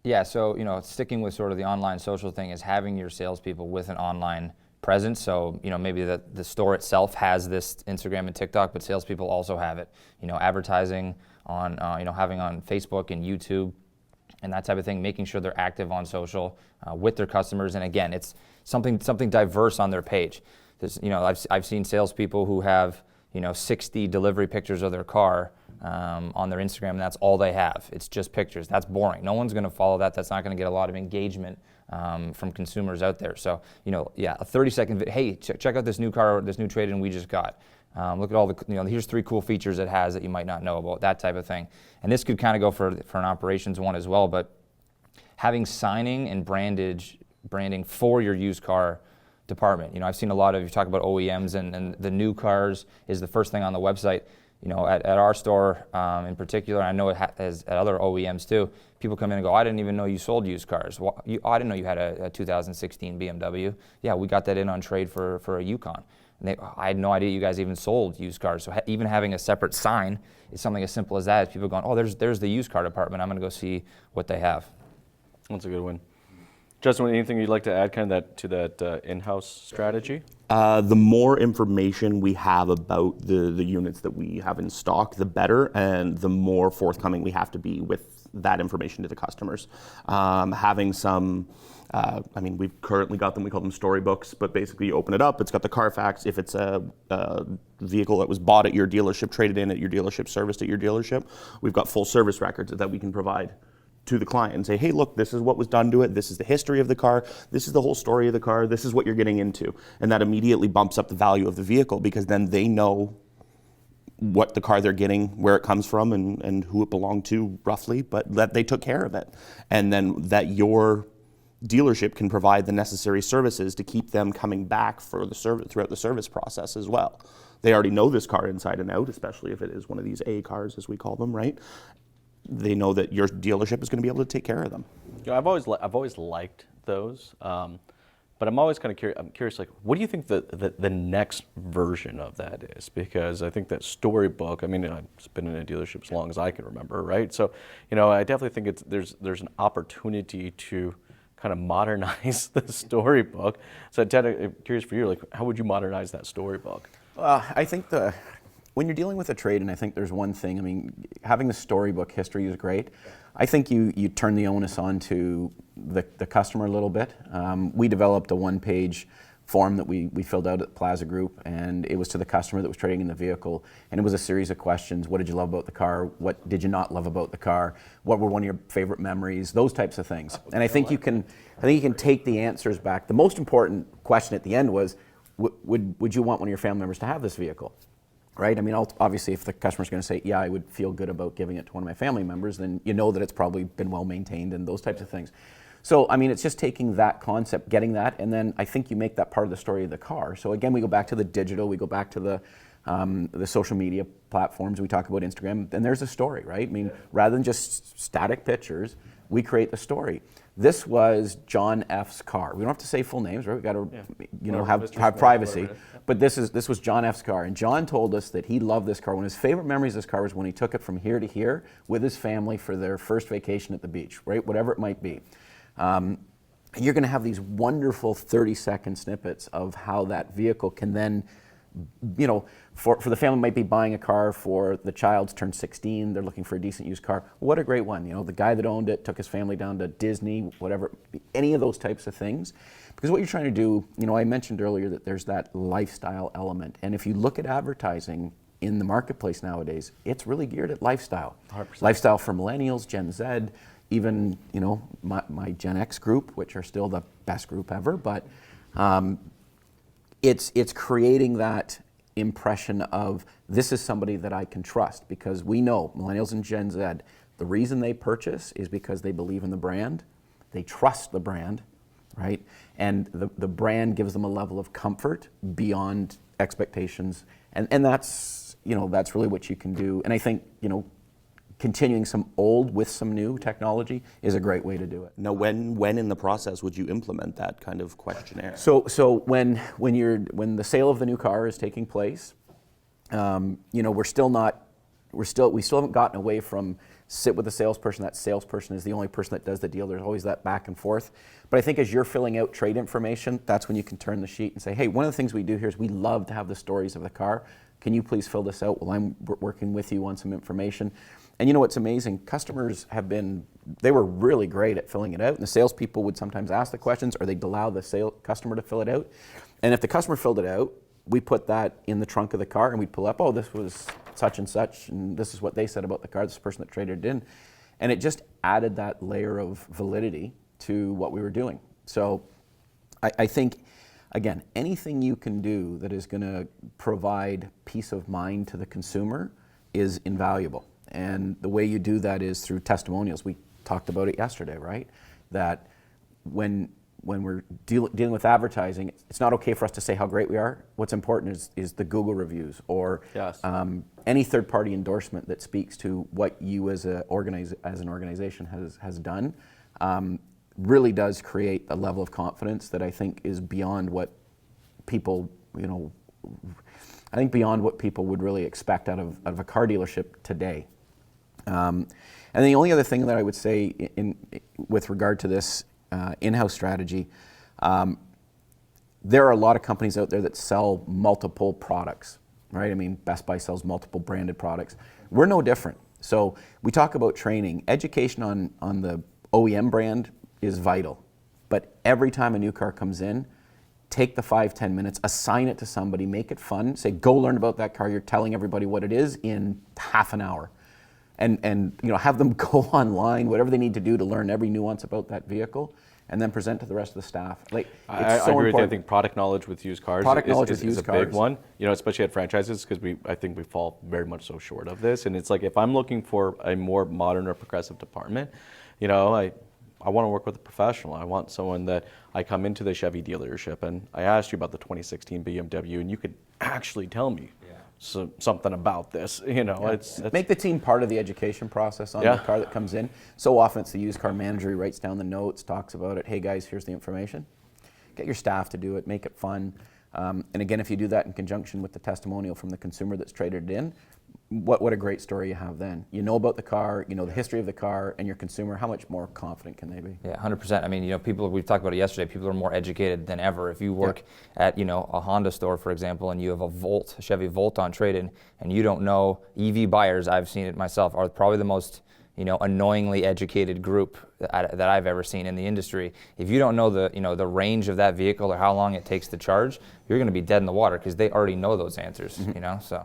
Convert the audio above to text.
Yeah, so sticking with sort of the online social thing is having your salespeople with an online presence. So maybe the store itself has this Instagram and TikTok, but salespeople also have it. Advertising on having on Facebook and YouTube and that type of thing, making sure they're active on social with their customers. And again, it's something diverse on their page. I've seen salespeople who have 60 delivery pictures of their car on their Instagram, and that's all they have. It's just pictures. That's boring. No one's going to follow that. That's not going to get a lot of engagement from consumers out there. So, a 30-second video. Hey, check out this new car, this new trade-in we just got. Look at all the, here's 3 cool features it has that you might not know about, that type of thing. And this could kind of go for an operations one as well, but having signing and branding for your used car department. I've seen a lot of, you talk about OEMs and the new cars is the first thing on the website. At our store in particular, I know it has at other OEMs too, people come in and go, I didn't even know you sold used cars. I didn't know you had a 2016 BMW. Yeah, we got that in on trade for a Yukon. And I had no idea you guys even sold used cars. So even having a separate sign is something as simple as that. People going, oh, there's the used car department. I'm going to go see what they have. That's a good one. Justin, anything you'd like to add to that in-house strategy? The more information we have about the units that we have in stock, the better, and the more forthcoming we have to be with that information to the customers. Having some, we've currently got them, we call them storybooks, but basically you open it up, it's got the Carfax. If it's a vehicle that was bought at your dealership, traded in at your dealership, serviced at your dealership, we've got full service records that we can provide to the client and say, hey, look, this is what was done to it. This is the history of the car. This is the whole story of the car. This is what you're getting into. And that immediately bumps up the value of the vehicle because then they know what the car they're getting, where it comes from and who it belonged to roughly, but that they took care of it. And then that your dealership can provide the necessary services to keep them coming back for the service throughout the service process as well. They already know this car inside and out, especially if it is one of these A cars as we call them, right? They know that your dealership is going to be able to take care of them. I've always liked those, but I'm always kind of curious. I'm curious, like, what do you think the next version of that is? Because I think that storybook. I mean, I've been in a dealership as long as I can remember, right? So, I definitely think there's an opportunity to kind of modernize the storybook. So, Ted, I'm curious for you, like, how would you modernize that storybook? I think when you're dealing with a trade, and I think there's one thing, having the storybook history is great. I think you turn the onus on to the customer a little bit. We developed a one-page form that we filled out at Plaza Group, and it was to the customer that was trading in the vehicle, and it was a series of questions. What did you love about the car? What did you not love about the car? What were one of your favorite memories? Those types of things. And I think you can take the answers back. The most important question at the end was, would you want one of your family members to have this vehicle? Right? Obviously, if the customer's going to say, yeah, I would feel good about giving it to one of my family members, then you know that it's probably been well maintained and those types of things. So, it's just taking that concept, getting that, and then I think you make that part of the story of the car. So again, we go back to the digital, we go back to the social media platforms, we talk about Instagram, and there's a story, right? Rather than just static pictures, we create the story. This was John F's car. We don't have to say full names, right? We've got to, have privacy. But this was John F's car, and John told us that he loved this car. One of his favorite memories of this car was when he took it from here to here with his family for their first vacation at the beach, right? Whatever it might be. And you're going to have these wonderful 30-second snippets of how that vehicle can then, for the family might be buying a car for the child's turned 16, they're looking for a decent used car. What a great one. The guy that owned it took his family down to Disney, whatever, any of those types of things. Because what you're trying to do, I mentioned earlier that there's that lifestyle element. And if you look at advertising in the marketplace nowadays, it's really geared at lifestyle. 100%. Lifestyle for millennials, Gen Z, even, my Gen X group, which are still the best group ever, but it's creating that impression of this is somebody that I can trust, because we know millennials and Gen Z, the reason they purchase is because they believe in the brand, they trust the brand, right? And the brand gives them a level of comfort beyond expectations, and that's that's really what you can do. And I think continuing some old with some new technology is a great way to do it. Now, when in the process would you implement that kind of questionnaire? So when the sale of the new car is taking place, we still haven't gotten away from sit with the salesperson. That salesperson is the only person that does the deal. There's always that back and forth. But I think as you're filling out trade information, that's when you can turn the sheet and say, hey, one of the things we do here is we love to have the stories of the car. Can you please fill this out while I'm working with you on some information? And you know what's amazing? Customers they were really great at filling it out. And the salespeople would sometimes ask the questions, or they'd allow the customer to fill it out. And if the customer filled it out, we put that in the trunk of the car and we'd pull up, oh, this was such and such, and this is what they said about the car, this person that traded it in. And it just added that layer of validity to what we were doing. So I think, again, anything you can do that is going to provide peace of mind to the consumer is invaluable. And the way you do that is through testimonials. We talked about it yesterday, right? That when we're dealing with advertising, it's not okay for us to say how great we are. What's important is the Google reviews or Yes. Any third-party endorsement that speaks to what you as an organization has done. Really does create a level of confidence that I think is beyond what people, beyond what people would really expect out of a car dealership today. And the only other thing that I would say with regard to this in-house strategy, there are a lot of companies out there that sell multiple products, right? I mean, Best Buy sells multiple branded products. We're no different. So we talk about training. Education on the OEM brand is vital. But every time a new car comes in, take the 5-10 minutes, assign it to somebody, make it fun, say, go learn about that car. You're telling everybody what it is in half an hour. And have them go online, whatever they need to do to learn every nuance about that vehicle, and then present to the rest of the staff. I agree with you. I think product knowledge with used cars is a big one. Especially at franchises, because I think we fall very much so short of this. And it's like, if I'm looking for a more modern or progressive department, I want to work with a professional. I want someone that I come into the Chevy dealership and I asked you about the 2016 BMW, and you could actually tell me something about this. It's make the team part of the education process on the car that comes in. So often it's the used car manager who writes down the notes, talks about it. Hey guys, here's the information. Get your staff to do it. Make it fun. And again, if you do that in conjunction with the testimonial from the consumer that's traded it in, what a great story you have then. You know about the car, you know the history of the car, and your consumer, how much more confident can they be? Yeah, 100%. I mean, people, we've talked about it yesterday, people are more educated than ever. If you work at, a Honda store, for example, and you have a Chevy Volt on trade-in, and you don't know, EV buyers, I've seen it myself, are probably the most annoyingly educated group that I've ever seen in the industry. If you don't know the range of that vehicle or how long it takes to charge, you're going to be dead in the water because they already know those answers. So